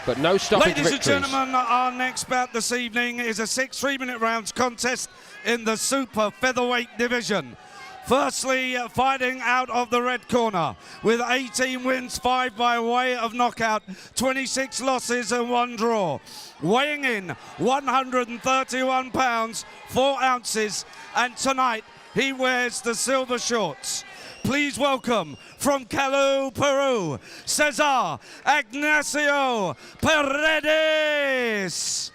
but no stoppage Ladies victories. and gentlemen, our next bout this evening is a 6 3-minute rounds contest in the super featherweight division. Firstly, fighting out of the red corner with 18 wins, 5 by way of knockout, 26 losses and 1 draw. Weighing in 131 pounds, 4 ounces, and tonight he wears the silver shorts. Please welcome from Callao, Peru, Cesar Ignacio Paredes.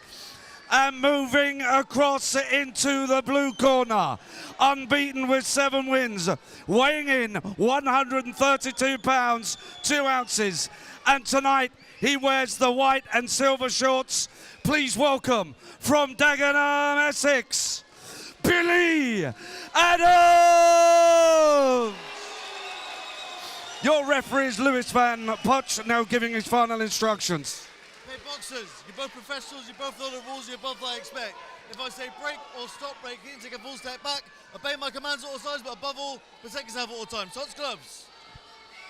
And moving across into the blue corner, unbeaten with 7 wins, weighing in 132 pounds, 2 ounces. And tonight he wears the white and silver shorts. Please welcome from Dagenham, Essex, Billy Adams. Your referee is Lewis Van Potch, now giving his final instructions. Hey boxers, you're both professionals, you both know the rules, you're both what I expect. If I say break or stop breaking, take a full step back, obey my commands at all times, but above all, protect yourself at all times. Touch gloves.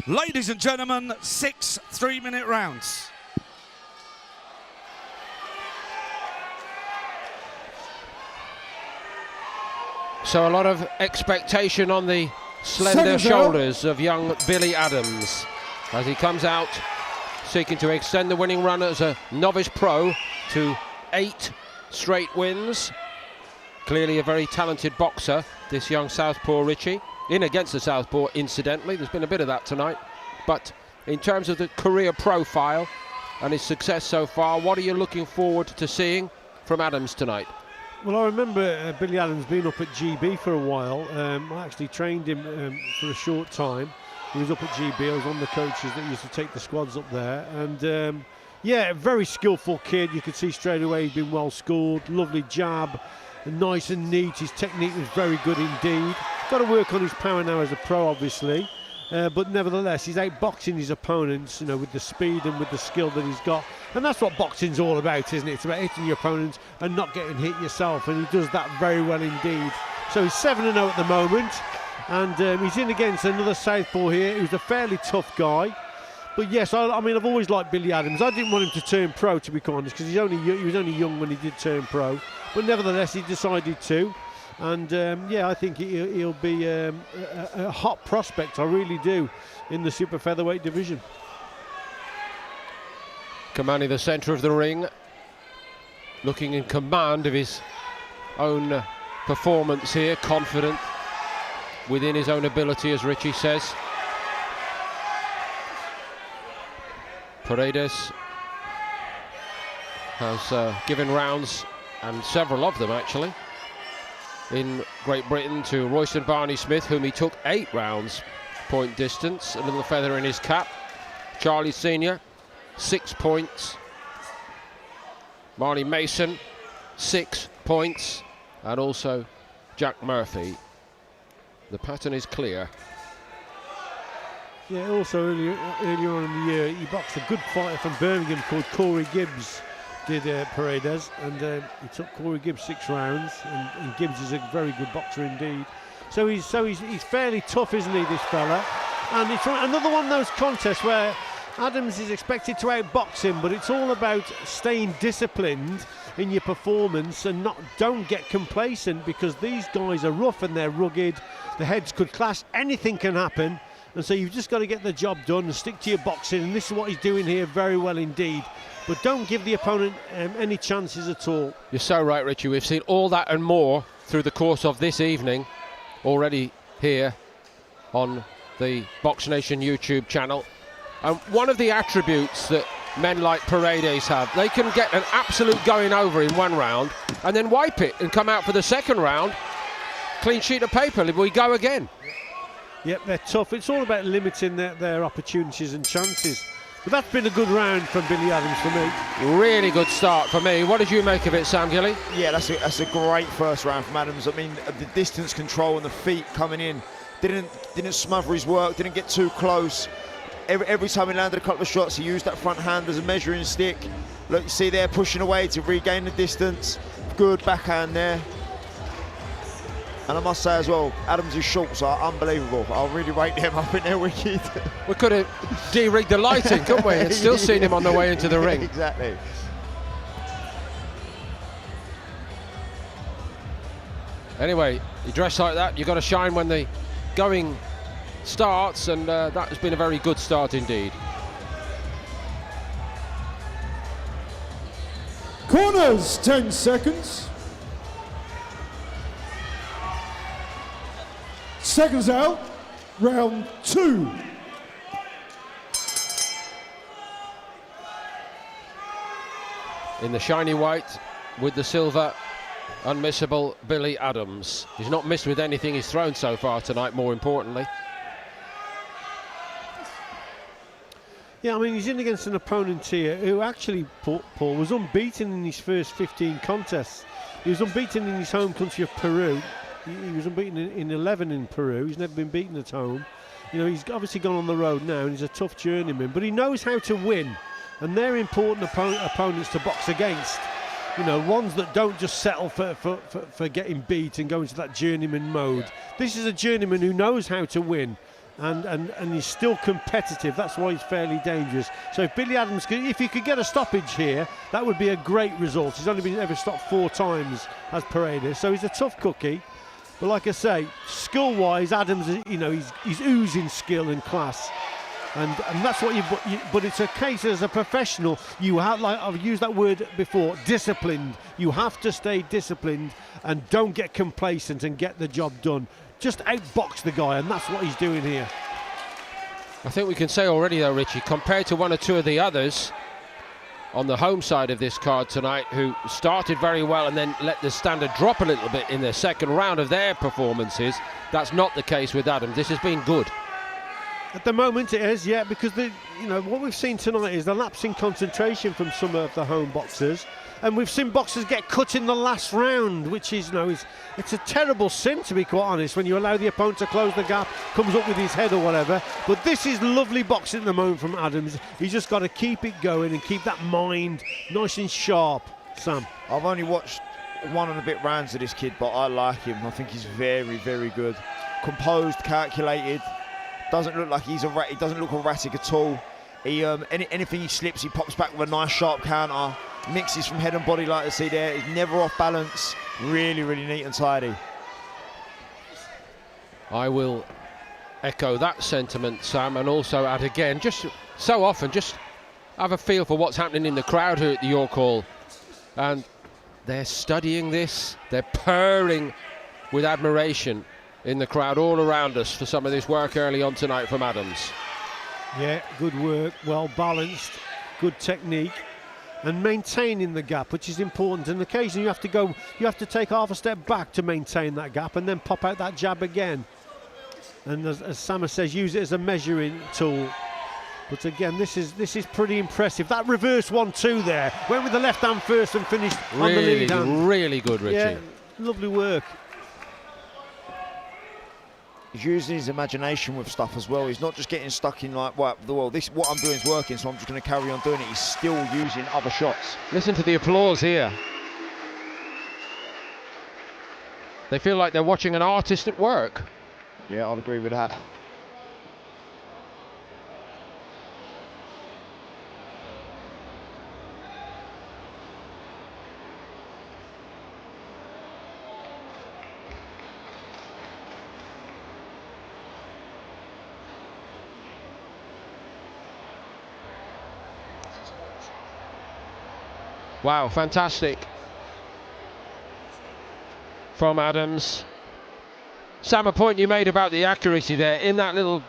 Ladies and gentlemen, 6 3-minute rounds. So a lot of expectation on the slender shoulders of young Billy Adams as he comes out seeking to extend the winning run as a novice pro to 8 straight wins. Clearly a very talented boxer, this young southpaw Richie. In against the southpaw, incidentally. There's been a bit of that tonight. But in terms of the career profile and his success so far, what are you looking forward to seeing from Adams tonight? Well, I remember Billy Adams being up at GB for a while. I actually trained him for a short time. He was up at GB. I was on the coaches that used to take the squads up there. And yeah, a very skillful kid. You could see straight away he'd been well schooled. Lovely jab, nice and neat. His technique was very good indeed. Got to work on his power now as a pro, obviously. But nevertheless, he's outboxing his opponents, you know, with the speed and with the skill that he's got. And that's what boxing's all about, isn't it? It's about hitting your opponents and not getting hit yourself. And he does that very well indeed. So he's 7-0 at the moment. And he's in against another southpaw here who's a fairly tough guy. But yes, I mean, I've always liked Billy Adams. I didn't want him to turn pro, to be honest, because he was only young when he did turn pro. But nevertheless, he decided to. And yeah, I think he'll be a hot prospect, I really do, in the super featherweight division. Commanding the centre of the ring, looking in command of his own performance here, confident within his own ability, as Richie says. Paredes has given rounds, and several of them actually, in Great Britain to Royston Barney-Smith, whom he took 8 rounds point distance, a little feather in his cap. Charlie Sr., 6 points. Marnie Mason, 6 points. And also Jack Murphy. The pattern is clear. Yeah, also earlier on in the year, he boxed a good fighter from Birmingham called Corey Gibbs, did Paredes, and he took Corey Gibbs 6 rounds, and Gibbs is a very good boxer indeed. So he's fairly tough, isn't he, this fella? And it's another one of those contests where Adams is expected to outbox him, but it's all about staying disciplined in your performance and don't get complacent, because these guys are rough and they're rugged. The heads could clash, anything can happen, and so you've just got to get the job done and stick to your boxing, and this is what he's doing here very well indeed. But don't give the opponent any chances at all. You're so right, Richie. We've seen all that and more through the course of this evening already here on the Boxnation YouTube channel. And one of the attributes that men like Paredes have, they can get an absolute going over in 1 round and then wipe it and come out for the second round, clean sheet of paper, we go again. Yep, they're tough. It's all about limiting their opportunities and chances. But that's been a good round from Billy Adams for me. Really good start for me. What did you make of it, Sam Gilly? Yeah, that's a great first round from Adams. I mean, the distance control and the feet coming in, didn't smother his work, didn't get too close. Every time he landed a couple of shots, he used that front hand as a measuring stick. Look, you see there, pushing away to regain the distance. Good backhand there. And I must say as well, Adams' shorts are unbelievable. I'll really rate them. I think they're wicked. We could have de-rigged the lighting, couldn't we? And still seen him on the way into the ring. Exactly. Anyway, you dress like that, you've got to shine when the going starts, and that has been a very good start indeed. Corners, 10 seconds. Seconds out, round 2. In the shiny white with the silver, unmissable Billy Adams. He's not missed with anything he's thrown so far tonight, more importantly. Yeah, I mean, he's in against an opponent here who actually, Paul, was unbeaten in his first 15 contests. He was unbeaten in his home country of Peru. He was unbeaten in 11 in Peru. He's never been beaten at home. You know, he's obviously gone on the road now, and he's a tough journeyman, but he knows how to win, and they're important opponents to box against. You know, ones that don't just settle for getting beat and go into that journeyman mode. This is a journeyman who knows how to win, and he's still competitive. That's why he's fairly dangerous. So if Billy Adams if he could get a stoppage here, that would be a great result. He's only been ever stopped 4 times as Paredes, so he's a tough cookie. But like I say, skill-wise, Adams, you know, he's oozing skill and class. And that's what but it's a case as a professional, you have, like I've used that word before, disciplined. You have to stay disciplined and don't get complacent and get the job done. Just outbox the guy, and that's what he's doing here. I think we can say already though, Richie, compared to 1 or 2 of the others on the home side of this card tonight, who started very well and then let the standard drop a little bit in the second round of their performances, that's not the case with Adams. This has been good. At the moment it is, yeah, because what we've seen tonight is the lapse in concentration from some of the home boxers, and we've seen boxers get cut in the last round, which is, it's a terrible sin, to be quite honest, when you allow the opponent to close the gap, comes up with his head or whatever. But this is lovely boxing at the moment from Adams. He's just got to keep it going and keep that mind nice and sharp. Sam? I've only watched 1 and a bit rounds of this kid, but I like him. I think he's very, very good. Composed, calculated. Doesn't look like he doesn't look erratic at all. He anything he slips, he pops back with a nice sharp counter. Mixes from head and body, like I see there. He's never off balance. Really, really neat and tidy. I will echo that sentiment, Sam, and also add again, just so often, just have a feel for what's happening in the crowd here at the York Hall. And they're studying this. They're purring with admiration in the crowd all around us for some of this work early on tonight from Adams. Yeah, good work, well balanced, good technique, and maintaining the gap, which is important. And occasionally you have to take half a step back to maintain that gap and then pop out that jab again. And as Sam says, use it as a measuring tool. But again, this is pretty impressive. That reverse 1-2 there, went with the left hand first and finished on the lead hand. Really good, Richie. Yeah, lovely work. He's using his imagination with stuff as well. He's not just getting stuck in like, well, this what I'm doing is working, so I'm just going to carry on doing it. He's still using other shots. Listen to the applause here. They feel like they're watching an artist at work. Yeah, I'd agree with that. Wow, fantastic from Adams. Sam, a point you made about the accuracy there, in that little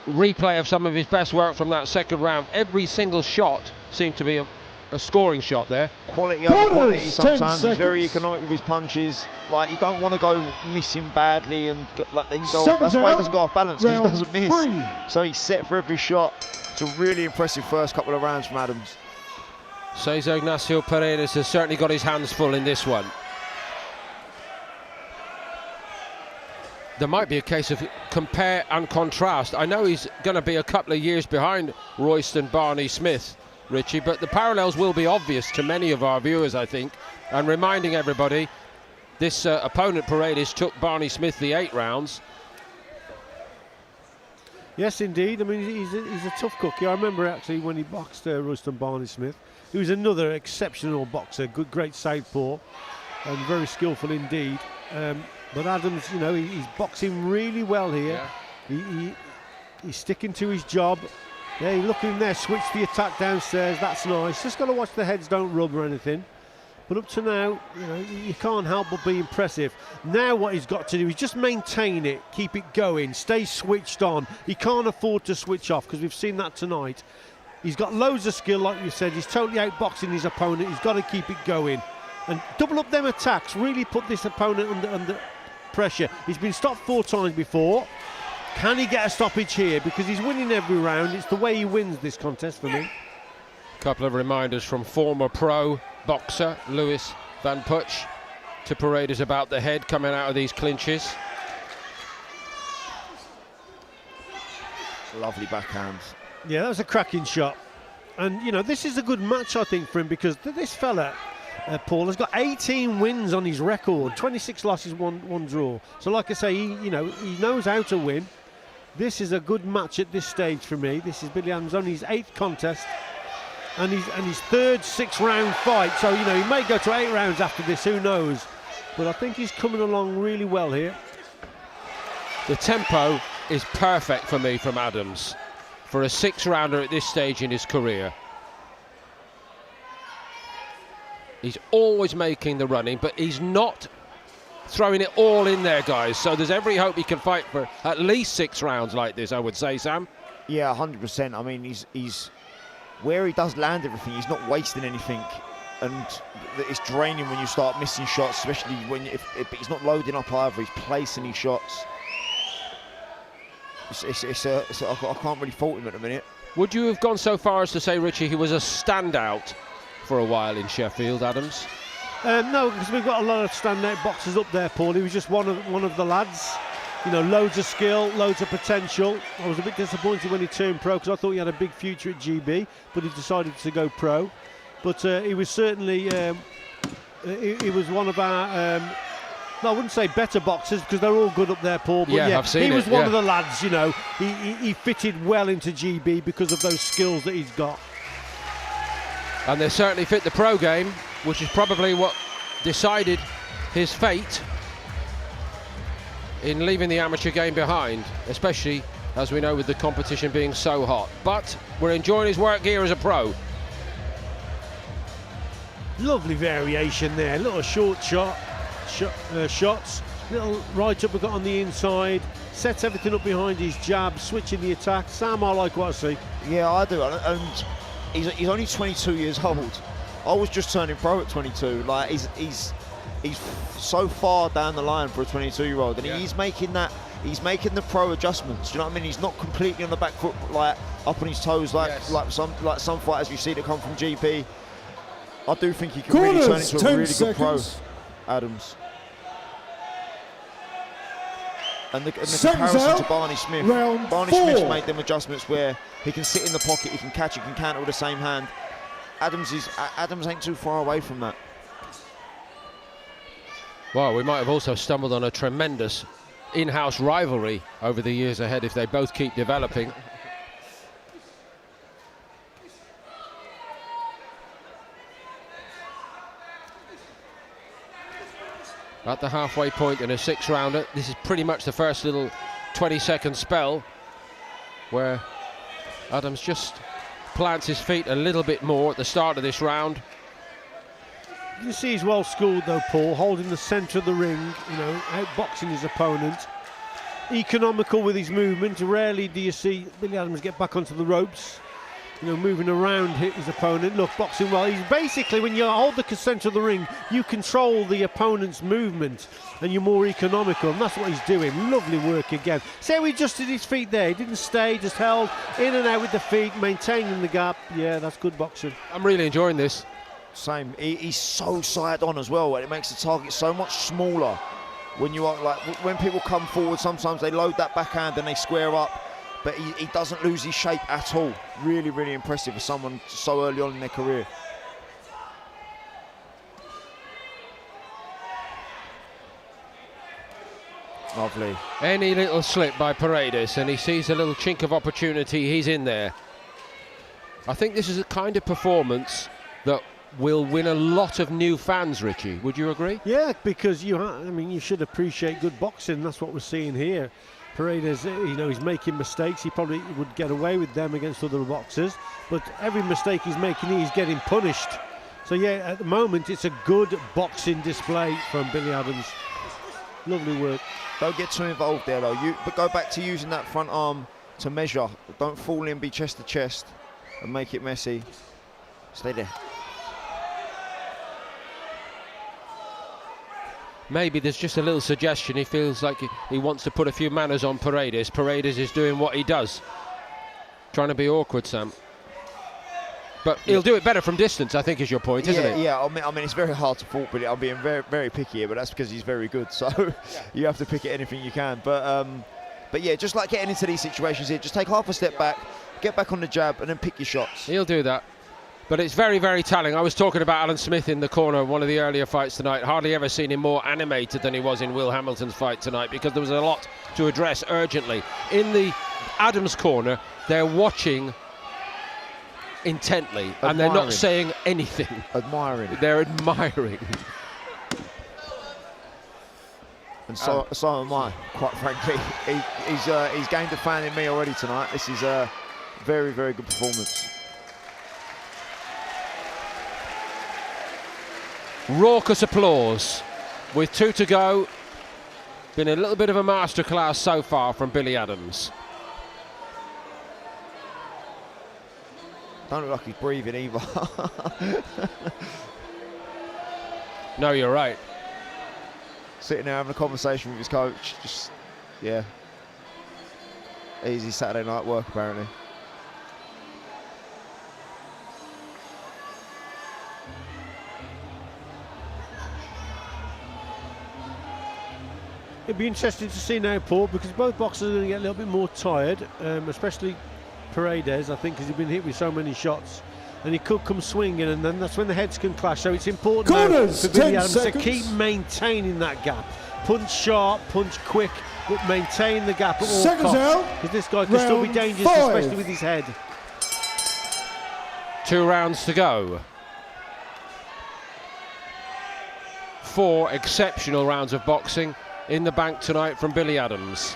replay of some of his best work from that second round, every single shot seemed to be a scoring shot there. Quality over quality sometimes. He's very economic with his punches. Like, you don't want to go missing badly and like then go. That's why he doesn't go off balance, because he doesn't miss. So he's set for every shot. It's a really impressive first couple of rounds from Adams. Cesar Ignacio Paredes has certainly got his hands full in this one. There might be a case of compare and contrast. I know he's going to be a couple of years behind Royston Barney Smith, Richie, but the parallels will be obvious to many of our viewers, I think. And reminding everybody, this opponent, Paredes, took Barney Smith the 8 rounds. Yes, indeed. I mean, he's a tough cookie. I remember actually when he boxed Ruston Barney Smith. He was another exceptional boxer, great southpaw, and very skillful indeed. But Adams, you know, he's boxing really well here. Yeah. He's sticking to his job. Yeah, look at him there, switch the attack downstairs. That's nice. Just got to watch the heads don't rub or anything. But up to now, you know, you can't help but be impressive. Now what he's got to do is just maintain it, keep it going, stay switched on. He can't afford to switch off because we've seen that tonight. He's got loads of skill, like you said. He's totally outboxing his opponent. He's got to keep it going. And double up them attacks, really put this opponent under pressure. He's been stopped 4 times before. Can he get a stoppage here? Because he's winning every round. It's the way he wins this contest for me. Couple of reminders from former pro boxer Lewis Van Puch to Paredes about the head coming out of these clinches. Lovely backhands. Yeah, that was a cracking shot. And, you know, this is a good match, I think, for him, because this fella, Paul, has got 18 wins on his record, 26 losses, one draw. So, like I say, he knows how to win. This is a good match at this stage for me. This is Billy Adams' only his 8th contest and his 3rd 6-round fight. So, you know, he may go to 8 rounds after this, who knows. But I think he's coming along really well here. The tempo is perfect for me from Adams for a 6-rounder at this stage in his career. He's always making the running, but he's not throwing it all in there, guys. So there's every hope he can fight for at least 6 rounds like this, I would say, Sam. Yeah, 100%. I mean, he's where he does land everything, he's not wasting anything. And it's draining when you start missing shots, especially when if he's not loading up either, he's placing his shots. I can't really fault him at the minute. Would you have gone so far as to say, Richie, he was a standout for a while in Sheffield, Adams? No, because we've got a lot of standout boxers up there, Paul. He was just one of the lads. You know, loads of skill, loads of potential. I was a bit disappointed when he turned pro because I thought he had a big future at GB, but he decided to go pro. But he was certainly, he was one of our, I wouldn't say better boxers because they're all good up there, Paul. But yeah, I've seen he was one yeah. of the lads, you know. He fitted well into GB because of those skills that he's got. And they certainly fit the pro game, which is probably what decided his fate in leaving the amateur game behind, especially as we know with the competition being so hot. But we're enjoying his work here as a pro. Lovely variation there, little short shots, little right up we got on the inside, sets everything up behind his jab, switching the attack. Sam, I like what I see. Yeah, I do, and he's only 22 years old. I was just turning pro at 22. Like he's so far down the line for a 22-year-old, and he's making the pro adjustments. Do you know what I mean? He's not completely on the back foot, like up on his toes, like some fighters we see that come from GP. I do think he can really turn into a really good pro, Adams. And the comparison to Barney Smith. Barney Smith's made them adjustments where he can sit in the pocket, he can catch, he can counter with the same hand. Adams ain't too far away from that. Well, we might have also stumbled on a tremendous in-house rivalry over the years ahead if they both keep developing. At the halfway point in a 6-rounder, this is pretty much the first little 20-second spell where Adams just plants his feet a little bit more at the start of this round. You can see he's well schooled though, Paul, holding the centre of the ring, you know, outboxing his opponent. Economical with his movement. Rarely do you see Billy Adams get back onto the ropes, you know, moving around, hit his opponent. Look, boxing well. He's basically, when you hold the centre of the ring, you control the opponent's movement and you're more economical, and that's what he's doing. Lovely work again. See how he adjusted his feet there? He didn't stay, just held in and out with the feet, maintaining the gap. Yeah, that's good boxing. I'm really enjoying this. Same. He's so side on as well, and it makes the target so much smaller. When you are like, when people come forward, sometimes they load that backhand and they square up, but he doesn't lose his shape at all. Really, really impressive for someone so early on in their career. Lovely. Any little slip by Paredes and he sees a little chink of opportunity, he's in there. I think this is a kind of performance that will win a lot of new fans, Richie. Would you agree? Yeah, because you should appreciate good boxing. That's what we're seeing here. Paredes, he's making mistakes. He probably would get away with them against other boxers, but every mistake he's making, he's getting punished. So yeah, at the moment, it's a good boxing display from Billy Adams. Lovely work. Don't get too involved there, though. But go back to using that front arm to measure. Don't fall in, be chest to chest, and make it messy. Stay there. Maybe there's just a little suggestion. He feels like he wants to put a few manners on Paredes. Paredes is doing what he does. Trying to be awkward, Sam. But he'll do it better from distance, I think, is your point, isn't it? Yeah, I mean, it's very hard to fault, but I'm being very, very picky here, but that's because he's very good. So you have to pick at anything you can. But yeah, just like getting into these situations here, just take half a step back, get back on the jab, and then pick your shots. He'll do that. But it's very, very telling. I was talking about Alan Smith in the corner of one of the earlier fights tonight. Hardly ever seen him more animated than he was in Will Hamilton's fight tonight, because there was a lot to address urgently. In the Adams corner, they're watching intently, and they're not saying anything. Admiring. They're admiring. And so am I, quite frankly. He's gained a fan in me already tonight. This is a very, very good performance. Raucous applause with 2 to go. Been a little bit of a masterclass so far from Billy Adams. Don't look like he's breathing either. No, you're right. Sitting there having a conversation with his coach. Just, yeah. Easy Saturday night work, apparently. It'd be interesting to see now, Paul, because both boxers are going to get a little bit more tired, especially Paredes, I think, because he's been hit with so many shots, and he could come swinging, and then that's when the heads can clash. So it's important now for Billy Adams to keep maintaining that gap. Punch sharp, punch quick, but maintain the gap at all costs, because this guy can still be dangerous, especially with his head. 2 rounds to go. 4 exceptional rounds of boxing in the bank tonight from Billy Adams.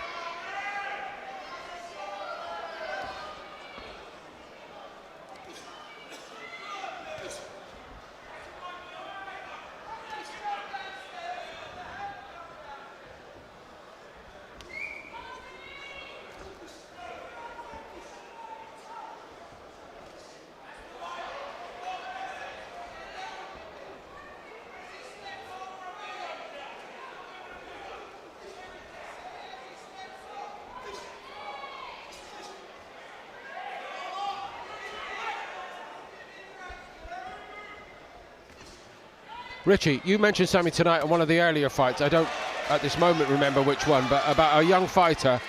Richie, you mentioned something tonight in one of the earlier fights. I don't, at this moment, remember which one, but about a young fighter.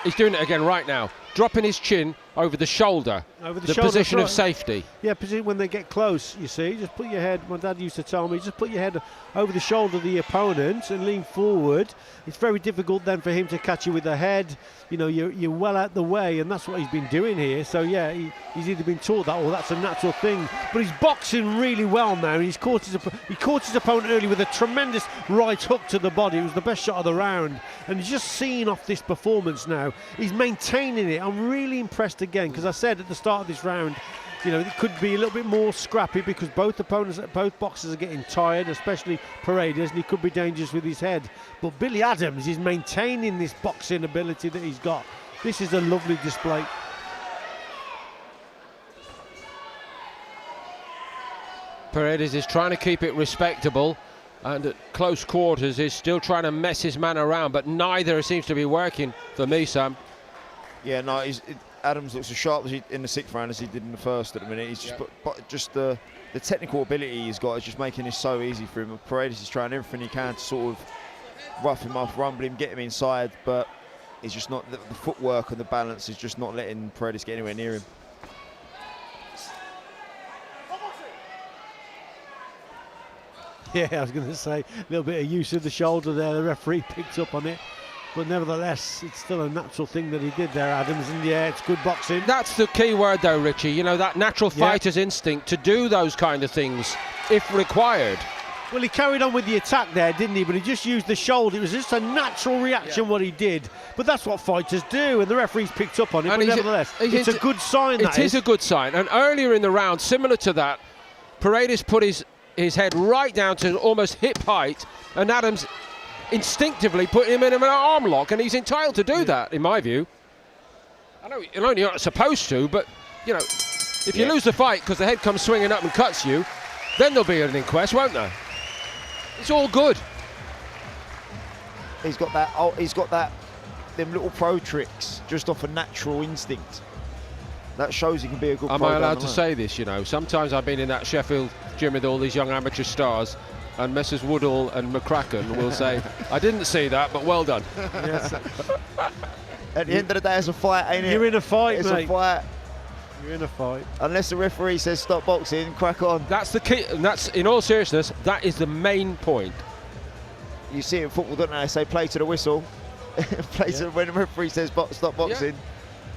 He's doing it again right now. Dropping his chin over the shoulder. The position of safety. Yeah, position when they get close, you see. Just put your head, my dad used to tell me, just put your head over the shoulder of the opponent and lean forward. It's very difficult then for him to catch you with the head. You know, you're well out the way, and that's what he's been doing here. So yeah, he's either been taught that or that's a natural thing. But he's boxing really well now. He caught his opponent early with a tremendous right hook to the body. It was the best shot of the round. And he's just seeing off this performance now. He's maintaining it. I'm really impressed again, because I said at the start of this round, you know, it could be a little bit more scrappy because both boxers are getting tired, especially Paredes, and he could be dangerous with his head. But Billy Adams is maintaining this boxing ability that he's got. This is a lovely display. Paredes is trying to keep it respectable, and at close quarters is still trying to mess his man around, but neither seems to be working for me, Sam. Yeah, no, Adams looks as sharp in the 6th round as he did in the first at the minute. He's just, but just the technical ability he's got is just making this so easy for him. Paredes is trying everything he can to sort of rough him up, rumble him, get him inside, but it's just not, the footwork and the balance is just not letting Paredes get anywhere near him. Yeah, I was going to say, a little bit of use of the shoulder there. The referee picked up on it. But nevertheless, it's still a natural thing that he did there, Adams. And yeah, it's good boxing. That's the key word though, Richie. You know, that natural Yeah. fighter's instinct to do those kind of things if required. Well, he carried on with the attack there, didn't he? But he just used the shoulder. It was just a natural reaction what he did. But that's what fighters do, and the referee's picked up on it. And But he's- nevertheless, he's- it's a good sign. It is a good sign. And earlier in the round, similar to that, Paredes put his head right down to almost hip height, and Adams instinctively put him in an arm lock, and he's entitled to do that, in my view. I know you're not supposed to, but, you know, if you lose the fight because the head comes swinging up and cuts you, then there'll be an inquest, won't there? It's all good. He's got that. Oh, he's got that. Them little pro tricks just off a natural instinct. That shows he can be a good. Am pro I down allowed the to line. say this? You know, sometimes I've been in that Sheffield gym with all these young amateur stars, and Messrs Woodall and McCracken will say, "I didn't see that, but well done." Yes. At the end of the day, it's a fight, ain't it? You're in a fight, It's mate. a fight. You're in a fight. Unless the referee says stop boxing, crack on. That's the key, and that's, in all seriousness, that is the main point. You see it in football, don't they? They say play to the whistle. Play to when the referee says stop boxing,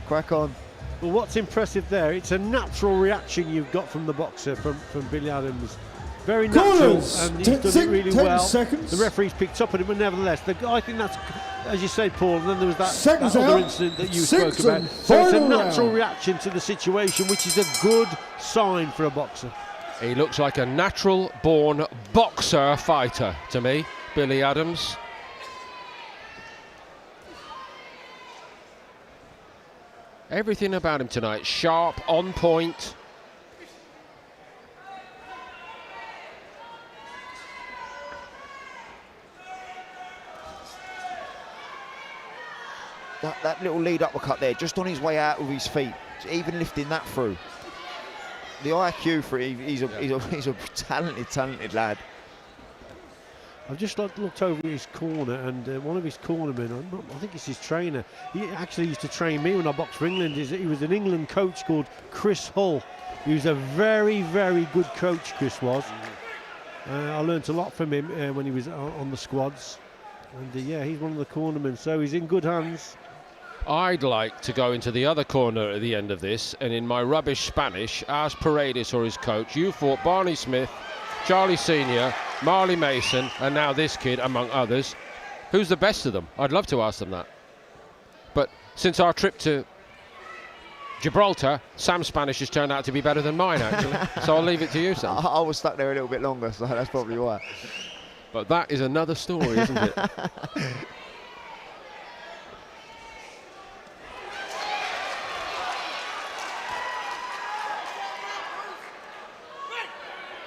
crack on. Well, what's impressive there, it's a natural reaction you've got from the boxer, from Billy Adams. Very natural, Corners, and he's done it really 10 well. seconds. The referee's picked up on it, but nevertheless, I think that's, as you said, Paul, and then there was that Seconds other out. incident that you 6 spoke about. and So it's a final natural round. reaction to the situation, which is a good sign for a boxer. He looks like a natural-born boxer fighter to me, Billy Adams. Everything about him tonight, sharp, on point. That little lead uppercut there, just on his way out with his feet, even lifting that through. The IQ for he's a talented lad. I've just looked over his corner, and one of his cornermen, I think it's his trainer, he actually used to train me when I boxed for England. He was an England coach called Chris Hull. He was a very, very good coach, Chris was. I learnt a lot from him when he was on the squads. And yeah, he's one of the cornermen, so he's in good hands. I'd like to go into the other corner at the end of this, and in my rubbish Spanish, ask Paredes or his coach, you fought Barney Smith, Charlie Sr., Marley Mason, and now this kid, among others. Who's the best of them? I'd love to ask them that. But since our trip to Gibraltar, Sam's Spanish has turned out to be better than mine, actually. So I'll leave it to you, Sam. I was stuck there a little bit longer, so that's probably why. But that is another story, isn't it?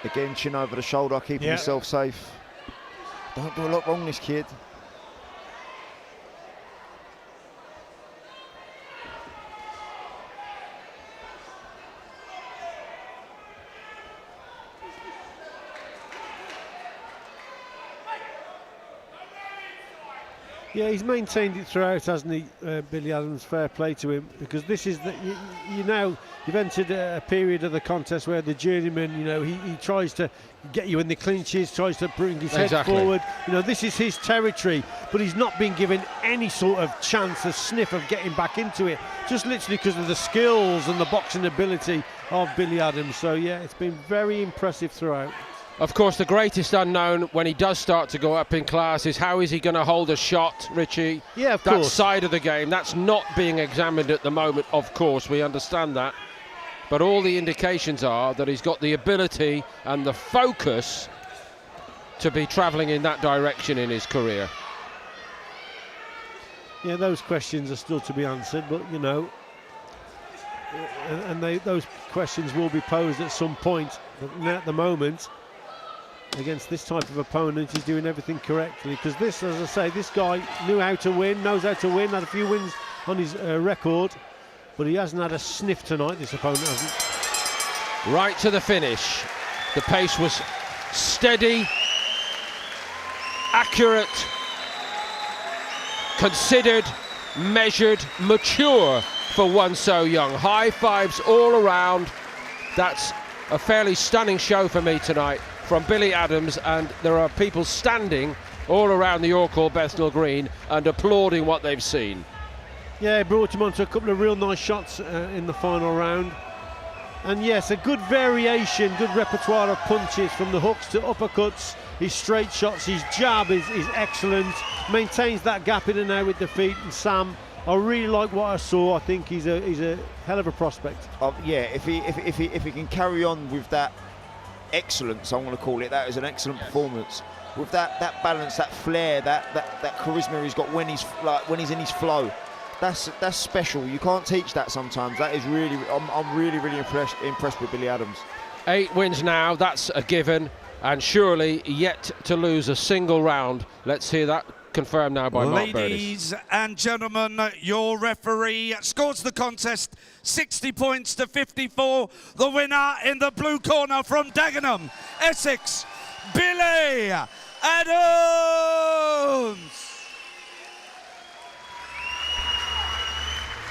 Again, chin over the shoulder, keeping Yeah. himself safe. Don't do a lot wrong, this kid. Yeah, he's maintained it throughout, hasn't he, Billy Adams? Fair play to him, because this is you've entered a period of the contest where the journeyman, he tries to get you in the clinches, tries to bring his head Exactly. forward. This is his territory, but he's not been given any sort of chance, a sniff of getting back into it, just literally because of the skills and the boxing ability of Billy Adams. So yeah, it's been very impressive throughout. Of course, the greatest unknown when he does start to go up in class is how is he going to hold a shot, Richie? Yeah, of that course. side of the game, that's not being examined at the moment, of course, we understand that. But all the indications are that he's got the ability and the focus to be travelling in that direction in his career. Yeah, those questions are still to be answered, but those questions will be posed at some point. But at the moment, against this type of opponent, he's doing everything correctly, because this, as I say, this guy knew how to win, knows how to win, had a few wins on his record, but he hasn't had a sniff tonight, this opponent hasn't. Right to the finish. The pace was steady, accurate, considered, measured, mature for one so young. High fives all around. That's a fairly stunning show for me tonight from Billy Adams, and there are people standing all around the York Hall Bethnal Green and applauding what they've seen. Yeah, he brought him onto a couple of real nice shots in the final round. And yes, a good variation, good repertoire of punches from the hooks to uppercuts, his straight shots, his jab is excellent, maintains that gap in and out with the feet. And Sam, I really like what I saw. I think he's a hell of a prospect. Yeah, if he can carry on with that excellence, I'm going to call it, that is an excellent performance. With that balance, that flair, that charisma he's got when he's in his flow. That's special. You can't teach that sometimes. That is really, I'm really impressed with Billy Adams. 8 wins now, that's a given, and surely yet to lose a single round. Let's hear that confirmed now by Mark Paredes. Ladies and gentlemen, your referee scores the contest 60 points to 54. The winner in the blue corner from Dagenham, Essex, Billy Adams.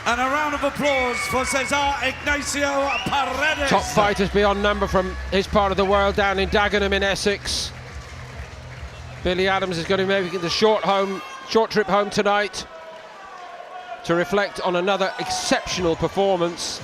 And a round of applause for Cesar Ignacio Paredes. Top fighters beyond number from his part of the world down in Dagenham in Essex. Billy Adams is going to make the short trip home tonight to reflect on another exceptional performance.